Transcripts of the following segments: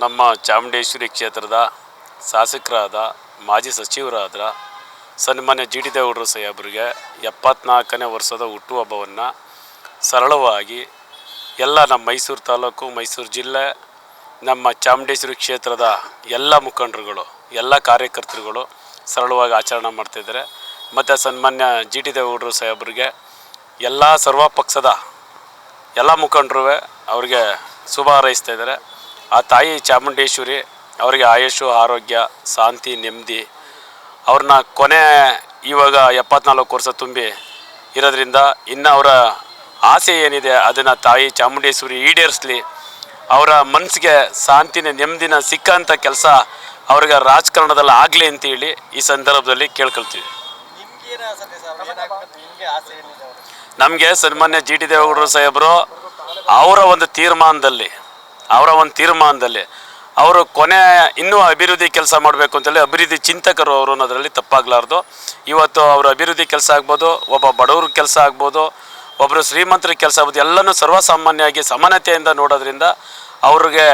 ನಮ್ಮ ಚಾಮುಂಡೇಶ್ವರಿ ಕ್ಷೇತ್ರದ ಶಾಸಕರಾದ ಮಾಜಿ ಸಚಿವರಾದ ಸನ್ಮಾನ್ಯ ಜಿ ಟಿ ದೇವೇಗೌಡರು ಸಾಹೇಬರಿಗೆ 74ನೇ ವರ್ಷದ ಹುಟ್ಟುಹಬ್ಬವನ್ನು ಸರಳವಾಗಿ ಎಲ್ಲ ನಮ್ಮ ಮೈಸೂರು ತಾಲೂಕು, ಮೈಸೂರು ಜಿಲ್ಲೆ, ನಮ್ಮ ಚಾಮುಂಡೇಶ್ವರಿ ಕ್ಷೇತ್ರದ ಎಲ್ಲ ಮುಖಂಡರುಗಳು, ಎಲ್ಲ ಕಾರ್ಯಕರ್ತರುಗಳು ಸರಳವಾಗಿ ಆಚರಣೆ ಮಾಡ್ತಾಯಿದ್ದಾರೆ. ಮತ್ತು ಸನ್ಮಾನ್ಯ ಜಿ ಟಿ ದೇವೇಗೌಡರು ಸಾಹೇಬರಿಗೆ ಎಲ್ಲ ಸರ್ವ ಪಕ್ಷದ ಎಲ್ಲ ಮುಖಂಡರು ಅವರಿಗೆ ಶುಭ ಹಾರೈಸ್ತಾ ಇದ್ದಾರೆ. ಆ ತಾಯಿ ಚಾಮುಂಡೇಶ್ವರಿ ಅವರಿಗೆ ಆಯುಷು, ಆರೋಗ್ಯ, ಶಾಂತಿ, ನೆಮ್ಮದಿ, ಅವ್ರನ್ನ ಕೊನೆ ಇವಾಗ 74 ವರ್ಷ ತುಂಬಿ ಇರೋದ್ರಿಂದ ಇನ್ನು ಅವರ ಆಸೆ ಏನಿದೆ ಅದನ್ನು ತಾಯಿ ಚಾಮುಂಡೇಶ್ವರಿ ಈಡೇರಿಸಲಿ. ಅವರ ಮನಸ್ಸಿಗೆ ಶಾಂತಿನ, ನೆಮ್ಮದಿನ ಸಿಕ್ಕಂಥ ಕೆಲಸ ಅವ್ರಿಗೆ ರಾಜಕಾರಣದಲ್ಲಿ ಆಗಲಿ ಅಂತೇಳಿ ಈ ಸಂದರ್ಭದಲ್ಲಿ ಕೇಳ್ಕೊಳ್ತೀವಿ. ನಮಗೆ ಸನ್ಮಾನ್ಯ ಜಿ ಟಿ ದೇವೇಗೌಡರು ಸಾಹೇಬರು ಅವರ ಒಂದು ತೀರ್ಮಾನದಲ್ಲಿ ಅವರು ಕೊನೆ ಇನ್ನೂ ಅಭಿವೃದ್ಧಿ ಕೆಲಸ ಮಾಡಬೇಕು ಅಂತೇಳಿ ಅಭಿವೃದ್ಧಿ ಚಿಂತಕರು ಅವರು ಅನ್ನೋದರಲ್ಲಿ ತಪ್ಪಾಗಲಾರ್ದು. ಇವತ್ತು ಅವರು ಅಭಿವೃದ್ಧಿ ಕೆಲಸ ಆಗ್ಬೋದು, ಒಬ್ಬ ಬಡವ್ರ ಕೆಲಸ ಆಗ್ಬೋದು, ಒಬ್ಬರು ಶ್ರೀಮಂತರ ಕೆಲಸ ಆಗ್ಬೋದು, ಎಲ್ಲನೂ ಸರ್ವಸಾಮಾನ್ಯವಾಗಿ ಸಮಾನತೆಯಿಂದ ನೋಡೋದ್ರಿಂದ ಅವ್ರಿಗೆ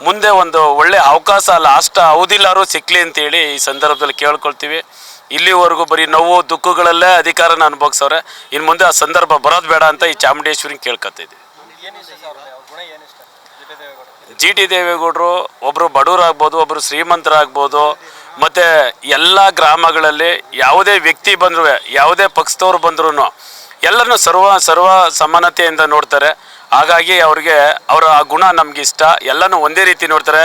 ಮುಂದೆ ಒಂದು ಒಳ್ಳೆಯ ಅವಕಾಶ ಲಾಸ್ಟ್ ಅವಧಿಲಾರು ಸಿಕ್ಕಲಿ ಅಂತೇಳಿ ಈ ಸಂದರ್ಭದಲ್ಲಿ ಕೇಳ್ಕೊಳ್ತೀವಿ. ಇಲ್ಲಿವರೆಗೂ ಬರೀ ನೋವು ದುಃಖಗಳಲ್ಲೇ ಅಧಿಕಾರನ ಅನುಭವಿಸೋರೆ. ಇನ್ನು ಮುಂದೆ ಆ ಸಂದರ್ಭ ಬರೋದು ಬೇಡ ಅಂತ ಈ ಚಾಮುಂಡೇಶ್ವರಿ ಕೇಳ್ಕೊತಿದ್ವಿ. ಜಿ ಟಿ ದೇವೇಗೌಡರು ಒಬ್ಬರು ಬಡವರಾಗ್ಬೋದು, ಒಬ್ಬರು ಶ್ರೀಮಂತರಾಗ್ಬೋದು, ಮತ್ತು ಎಲ್ಲ ಗ್ರಾಮಗಳಲ್ಲಿ ಯಾವುದೇ ವ್ಯಕ್ತಿ ಬಂದರೂ, ಯಾವುದೇ ಪಕ್ಷದವ್ರು ಬಂದ್ರೂ ಎಲ್ಲರನ್ನೂ ಸರ್ವ ಸಮಾನತೆಯಿಂದ ನೋಡ್ತಾರೆ. ಹಾಗಾಗಿ ಅವರ ಆ ಗುಣ ನಮ್ಗೆ ಇಷ್ಟ. ಎಲ್ಲನೂ ಒಂದೇ ರೀತಿ ನೋಡ್ತಾರೆ.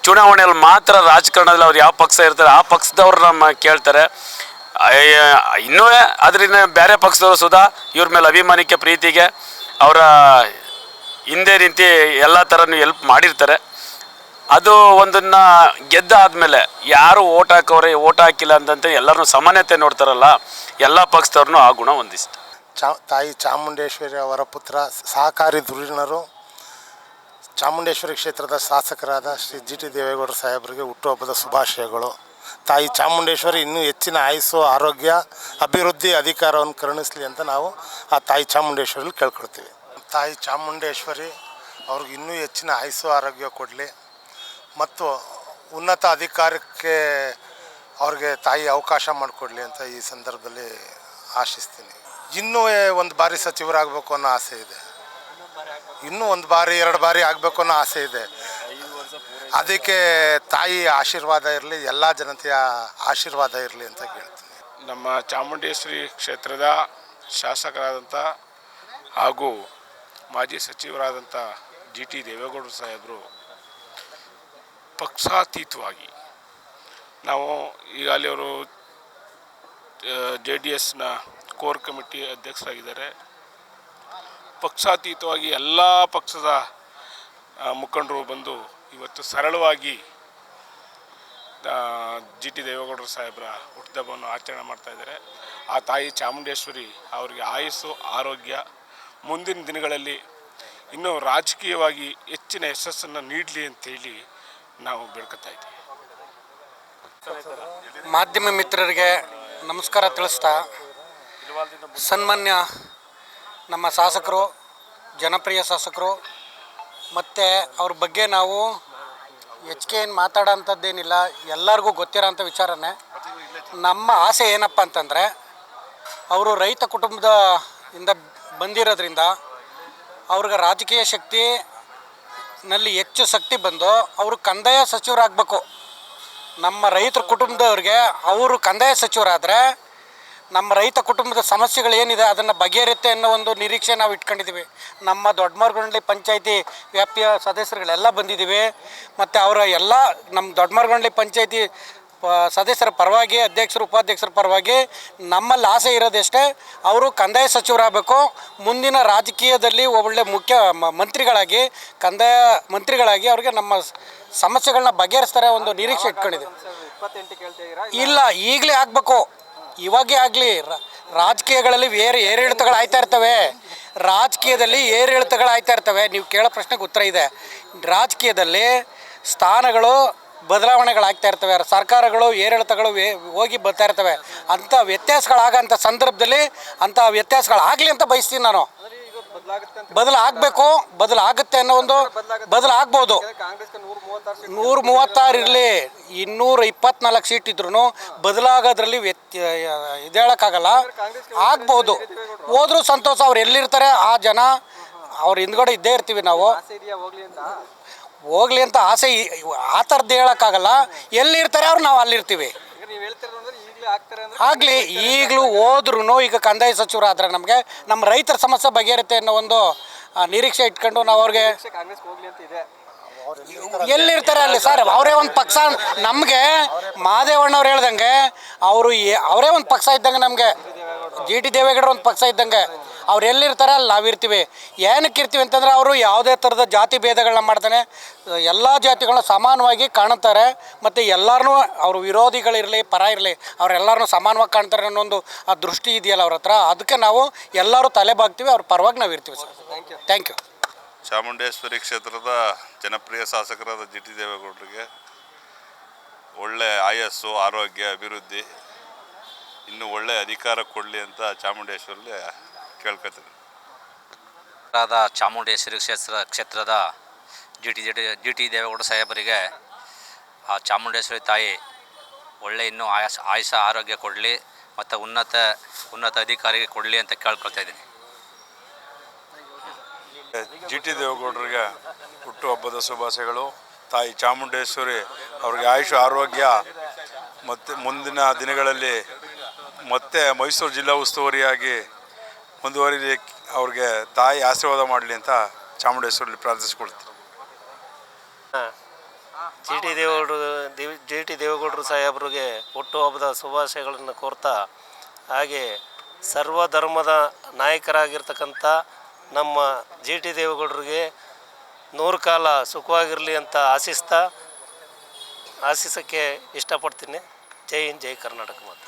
ಚುನಾವಣೆಯಲ್ಲಿ ಮಾತ್ರ ರಾಜಕಾರಣದಲ್ಲಿ ಅವ್ರು ಯಾವ ಪಕ್ಷ ಇರ್ತಾರೆ ಆ ಪಕ್ಷದವ್ರು ನಮ್ಮ ಕೇಳ್ತಾರೆ. ಇನ್ನೂ ಅದರಿಂದ ಬೇರೆ ಪಕ್ಷದವರು ಸುಧಾ ಇವ್ರ ಮೇಲೆ ಅಭಿಮಾನಕ್ಕೆ, ಪ್ರೀತಿಗೆ ಅವರ ಹಿಂದೆ ನಿಂತು ಎಲ್ಲ ಥರನೂ ಹೆಲ್ಪ್ ಮಾಡಿರ್ತಾರೆ. ಅದು ಒಂದನ್ನು ಗೆದ್ದಾದಮೇಲೆ ಯಾರು ಓಟ್ ಹಾಕೋರೆ, ಓಟ್ ಹಾಕಿಲ್ಲ ಅಂತಂತೆ ಎಲ್ಲರನ್ನೂ ಸಮಾನತೆ ನೋಡ್ತಾರಲ್ಲ, ಎಲ್ಲ ಪಕ್ಷದವ್ರನ್ನೂ ಆ ಗುಣ ಒಂದಿಷ್ಟ. ತಾಯಿ ಚಾಮುಂಡೇಶ್ವರಿ ಅವರ ಪುತ್ರ, ಸಹಕಾರಿ ಧುರೀಣರು, ಚಾಮುಂಡೇಶ್ವರಿ ಕ್ಷೇತ್ರದ ಶಾಸಕರಾದ ಶ್ರೀ ಜಿ ಟಿ ದೇವೇಗೌಡರು ಸಾಹೇಬರಿಗೆ ಹುಟ್ಟುಹಬ್ಬದ ಶುಭಾಶಯಗಳು. ತಾಯಿ ಚಾಮುಂಡೇಶ್ವರಿ ಇನ್ನೂ ಹೆಚ್ಚಿನ ಆಯುಸ್ಸು, ಆರೋಗ್ಯ, ಅಭಿವೃದ್ಧಿ, ಅಧಿಕಾರವನ್ನು ಕರುಣಿಸಲಿ ಅಂತ ನಾವು ಆ ತಾಯಿ ಚಾಮುಂಡೇಶ್ವರಿಲಿ ಕೇಳ್ಕೊಳ್ತೀವಿ. ತಾಯಿ ಚಾಮುಂಡೇಶ್ವರಿ ಅವ್ರಿಗೆ ಇನ್ನೂ ಹೆಚ್ಚಿನ ಆಯುಸ್ಸು, ಆರೋಗ್ಯ ಕೊಡಲಿ ಮತ್ತು ಉನ್ನತ ಅಧಿಕಾರಕ್ಕೆ ಅವ್ರಿಗೆ ತಾಯಿ ಅವಕಾಶ ಮಾಡಿಕೊಡ್ಲಿ ಅಂತ ಈ ಸಂದರ್ಭದಲ್ಲಿ ಆಶಿಸ್ತೀನಿ. ಇನ್ನೂ ಒಂದು ಬಾರಿ ಸಚಿವರಾಗಬೇಕು ಅನ್ನೋ ಆಸೆ ಇದೆ. ಇನ್ನೂ 1 ಬಾರಿ 2 ಬಾರಿ ಆಗಬೇಕು ಅನ್ನೋ ಆಸೆ ಇದೆ. ಅದಕ್ಕೆ ತಾಯಿ ಆಶೀರ್ವಾದ ಇರಲಿ, ಎಲ್ಲ ಜನತೆಯ ಆಶೀರ್ವಾದ ಇರಲಿ ಅಂತ ಕೇಳ್ತೀನಿ. ನಮ್ಮ ಚಾಮುಂಡೇಶ್ವರಿ ಕ್ಷೇತ್ರದ ಶಾಸಕರಾದಂಥ ಹಾಗೂ ಮಾಜಿ ಸಚಿವರಾದಂಥ ಜಿ ಟಿ ದೇವೇಗೌಡರು ಸಾಹೇಬರು ಪಕ್ಷಾತೀತವಾಗಿ, ನಾವು ಈಗಾಗಲೇ ಅವರು JDSನ ಕೋರ್ ಕಮಿಟಿ ಅಧ್ಯಕ್ಷರಾಗಿದ್ದಾರೆ. ಪಕ್ಷಾತೀತವಾಗಿ ಎಲ್ಲ ಪಕ್ಷದ ಮುಖಂಡರು ಬಂದು ಇವತ್ತು ಸರಳವಾಗಿ ಜಿ ಟಿ ದೇವೇಗೌಡರು ಸಾಹೇಬರ ಹುಟ್ಟುಹಬ್ಬವನ್ನು ಆಚರಣೆ ಮಾಡ್ತಾಯಿದ್ದಾರೆ. ಆ ತಾಯಿ ಚಾಮುಂಡೇಶ್ವರಿ ಅವರಿಗೆ ಆಯುಸ್ಸು, ಆರೋಗ್ಯ, ಮುಂದಿನ ದಿನಗಳಲ್ಲಿ ಇನ್ನೂ ರಾಜಕೀಯವಾಗಿ ಹೆಚ್ಚಿನ ಯಶಸ್ಸನ್ನು ನೀಡಲಿ ಅಂತೇಳಿ ನಾವು ಬೇಡ್ಕೊತಾ ಇದ್ದೀವಿ. ಮಾಧ್ಯಮ ಮಿತ್ರರಿಗೆ ನಮಸ್ಕಾರ ತಿಳಿಸ್ತಾ, ಸನ್ಮಾನ್ಯ ನಮ್ಮ ಶಾಸಕರು, ಜನಪ್ರಿಯ ಶಾಸಕರು, ಮತ್ತು ಅವ್ರ ಬಗ್ಗೆ ನಾವು ಹೆಚ್ಚಿಗೆ ಏನು ಮಾತಾಡೋ ಅಂಥದ್ದೇನಿಲ್ಲ, ಎಲ್ಲರಿಗೂ ಗೊತ್ತಿರೋಂಥ ವಿಚಾರನೇ. ನಮ್ಮ ಆಸೆ ಏನಪ್ಪ ಅಂತಂದರೆ, ಅವರು ರೈತ ಕುಟುಂಬದಿಂದ ಬಂದಿರೋದ್ರಿಂದ ಅವ್ರಿಗೆ ರಾಜಕೀಯ ಶಕ್ತಿನಲ್ಲಿ ಹೆಚ್ಚು ಶಕ್ತಿ ಬಂದು ಅವರು ಕಂದಾಯ ಸಚಿವರಾಗಬೇಕು. ನಮ್ಮ ರೈತರ ಕುಟುಂಬದವ್ರಿಗೆ ಅವರು ಕಂದಾಯ ಸಚಿವರಾದರೆ ನಮ್ಮ ರೈತ ಕುಟುಂಬದ ಸಮಸ್ಯೆಗಳೇನಿದೆ ಅದನ್ನು ಬಗೆಹರಿಯುತ್ತೆ ಅನ್ನೋ ಒಂದು ನಿರೀಕ್ಷೆ ನಾವು ಇಟ್ಕೊಂಡಿದ್ದೀವಿ. ನಮ್ಮ ದೊಡ್ಡಮರಗೊಂಡಳ್ಳಿ ಪಂಚಾಯತಿ ವ್ಯಾಪ್ತಿಯ ಸದಸ್ಯರುಗಳೆಲ್ಲ ಬಂದಿದ್ದೀವಿ. ಮತ್ತು ಅವರ ಎಲ್ಲ ನಮ್ಮ ದೊಡ್ಡಮರಗೊಂಡಳ್ಳಿ ಪಂಚಾಯತಿ ಸದಸ್ಯರ ಪರವಾಗಿ, ಅಧ್ಯಕ್ಷರು, ಉಪಾಧ್ಯಕ್ಷರ ಪರವಾಗಿ ನಮ್ಮಲ್ಲಿ ಆಸೆ ಇರೋದಷ್ಟೇ, ಅವರು ಕಂದಾಯ ಸಚಿವರಾಗಬೇಕು. ಮುಂದಿನ ರಾಜಕೀಯದಲ್ಲಿ ಒಳ್ಳೆ ಮುಖ್ಯ ಮಂತ್ರಿಗಳಾಗಿ, ಕಂದಾಯ ಮಂತ್ರಿಗಳಾಗಿ ಅವ್ರಿಗೆ ನಮ್ಮ ಸಮಸ್ಯೆಗಳನ್ನ ಬಗೆಹರಿಸ್ತಾರೆ ಒಂದು ನಿರೀಕ್ಷೆ ಇಟ್ಕೊಂಡಿದ್ದೀವಿ. ಇಲ್ಲ, ಈಗಲೇ ಆಗಬೇಕು, ಇವಾಗೇ ಆಗಲಿ. ರಾಜಕೀಯಗಳಲ್ಲಿ ಏರಿಳಿತಗಳು ಆಯ್ತಾ ಇರ್ತವೆ. ರಾಜಕೀಯದಲ್ಲಿ ಏರಿಳಿತಗಳು ಆಯ್ತಾ ಇರ್ತವೆ. ನೀವು ಕೇಳೋ ಪ್ರಶ್ನೆಗೆ ಉತ್ತರ ಇದೆ. ರಾಜಕೀಯದಲ್ಲಿ ಸ್ಥಾನಗಳು ಬದಲಾವಣೆಗಳಾಗ್ತಾ ಇರ್ತವೆ, ಸರ್ಕಾರಗಳು ಏರಿಳಿತಗಳು ಹೋಗಿ ಬರ್ತಾ ಇರ್ತವೆ. ಅಂಥ ವ್ಯತ್ಯಾಸಗಳಾಗೋಂಥ ಸಂದರ್ಭದಲ್ಲಿ ಅಂಥ ವ್ಯತ್ಯಾಸಗಳಾಗಲಿ ಅಂತ ಬಯಸ್ತೀನಿ ನಾನು. ಬದಲಾಗಬೇಕು, ಬದಲಾಗುತ್ತೆ ಅನ್ನೋ ಒಂದು ಬದಲಾಗ್ಬೋದು. 136 ಇರಲಿ, 224 ಸೀಟ್ ಇದ್ರೂ ಬದಲಾಗೋದ್ರಲ್ಲಿ ಇದು ಹೇಳೋಕ್ಕಾಗಲ್ಲ. ಆಗ್ಬೋದು, ಹೋದ್ರೂ ಸಂತೋಷ. ಅವ್ರು ಎಲ್ಲಿರ್ತಾರೆ ಆ ಜನ ಅವ್ರ ಹಿಂದ್ಗಡೆ ಇದ್ದೇ ಇರ್ತೀವಿ ನಾವು. ಹೋಗ್ಲಿ ಅಂತ ಆಸೆ ಆ ಥರದ್ದು ಹೇಳೋಕ್ಕಾಗಲ್ಲ. ಎಲ್ಲಿರ್ತಾರೆ ಅವ್ರು ನಾವು ಅಲ್ಲಿರ್ತೀವಿ. ಆಗಲಿ, ಈಗಲೂ ಹೋದ್ರೂ ಈಗ ಕಂದಾಯ ಸಚಿವರು ಆದರೆ ನಮಗೆ ನಮ್ಮ ರೈತರ ಸಮಸ್ಯೆ ಬಗೆಹರುತ್ತೆ ಅನ್ನೋ ಒಂದು ನಿರೀಕ್ಷೆ ಇಟ್ಕೊಂಡು ನಾವು ಅವ್ರಿಗೆ ಎಲ್ಲಿರ್ತಾರೆ ಅಲ್ಲಿ ಸರ್, ಅವರೇ ಒಂದು ಪಕ್ಷ. ನಮಗೆ ಮಾದೇವಣ್ಣವ್ರು ಹೇಳ್ದಂಗೆ ಅವರೇ ಒಂದು ಪಕ್ಷ ಇದ್ದಂಗೆ. ನಮಗೆ GT ದೇವೇಗೌಡರು ಒಂದು ಪಕ್ಷ ಇದ್ದಂಗೆ. ಅವ್ರು ಎಲ್ಲಿರ್ತಾರೆ ಅಲ್ಲಿ ನಾವಿರ್ತೀವಿ. ಏನಕ್ಕೆ ಇರ್ತೀವಿ ಅಂತಂದರೆ ಅವರು ಯಾವುದೇ ಥರದ ಜಾತಿ ಭೇದಗಳನ್ನ ಮಾಡ್ತಾನೆ ಎಲ್ಲ ಜಾತಿಗಳನ್ನ ಸಮಾನವಾಗಿ ಕಾಣುತ್ತಾರೆ. ಮತ್ತು ಎಲ್ಲರನ್ನೂ ಅವರು ವಿರೋಧಿಗಳಿರಲಿ ಪರ ಇರಲಿ ಅವರೆಲ್ಲರನ್ನೂ ಸಮಾನವಾಗಿ ಕಾಣ್ತಾರೆ ಅನ್ನೋ ಒಂದು ಆ ದೃಷ್ಟಿ ಇದೆಯಲ್ಲ ಅವ್ರ ಹತ್ರ. ಅದಕ್ಕೆ ನಾವು ಎಲ್ಲರೂ ತಲೆ ಬಾಗ್ತೀವಿ, ಅವ್ರ ಪರವಾಗಿ ನಾವು ಇರ್ತೀವಿ ಸರ್. Thank you. ಚಾಮುಂಡೇಶ್ವರಿ ಕ್ಷೇತ್ರದ ಜನಪ್ರಿಯ ಶಾಸಕರಾದ GT ದೇವೇಗೌಡರಿಗೆ ಒಳ್ಳೆ ಆಯಸ್ಸು, ಆರೋಗ್ಯ, ಅಭಿವೃದ್ಧಿ, ಇನ್ನೂ ಒಳ್ಳೆ ಅಧಿಕಾರ ಕೊಡಲಿ ಅಂತ ಚಾಮುಂಡೇಶ್ವರಲ್ಲಿ ಕೇಳ್ಕೊತೀನಿ. ಚಾಮುಂಡೇಶ್ವರಿ ಕ್ಷೇತ್ರದ GT ದೇವೇಗೌಡ ಸಾಹೇಬರಿಗೆ ಆ ಚಾಮುಂಡೇಶ್ವರಿ ತಾಯಿ ಒಳ್ಳೆ ಇನ್ನೂ ಆಯುಷ ಆರೋಗ್ಯ ಕೊಡಲಿ ಮತ್ತು ಉನ್ನತ ಅಧಿಕಾರಿಗೆ ಕೊಡಲಿ ಅಂತ ಕೇಳ್ಕೊಳ್ತಾ ಇದ್ದೀನಿ. GT ದೇವೇಗೌಡರಿಗೆ ಹುಟ್ಟುಹಬ್ಬದ ಶುಭಾಶಯಗಳು. ತಾಯಿ ಚಾಮುಂಡೇಶ್ವರಿ ಅವ್ರಿಗೆ ಆಯುಷ ಆರೋಗ್ಯ ಮತ್ತು ಮುಂದಿನ ದಿನಗಳಲ್ಲಿ ಮತ್ತೆ ಮೈಸೂರು ಜಿಲ್ಲಾ ಉಸ್ತುವಾರಿಯಾಗಿ ಮುಂದುವರಿಲಿ ಅವ್ರಿಗೆ ತಾಯಿ ಆಶೀರ್ವಾದ ಮಾಡಲಿ ಅಂತ ಚಾಮುಂಡೇಶ್ವರಲ್ಲಿ ಪ್ರಾರ್ಥಿಸಿಕೊಳ್ತೀನಿ. GT ದೇವೇಗೌಡರು ಸಾಹೇಬರಿಗೆ ಹುಟ್ಟುಹಬ್ಬದ ಶುಭಾಶಯಗಳನ್ನು ಕೋರ್ತಾ, ಹಾಗೆ ಸರ್ವಧರ್ಮದ ನಾಯಕರಾಗಿರ್ತಕ್ಕಂಥ ನಮ್ಮ GT ದೇವೇಗೌಡರಿಗೆ 100 ಕಾಲ ಸುಖವಾಗಿರಲಿ ಅಂತ ಆಶಿಸೋಕ್ಕೆ ಇಷ್ಟಪಡ್ತೀನಿ. ಜೈ ಹಿಂದ್, ಜೈ ಕರ್ನಾಟಕ ಮಾತು.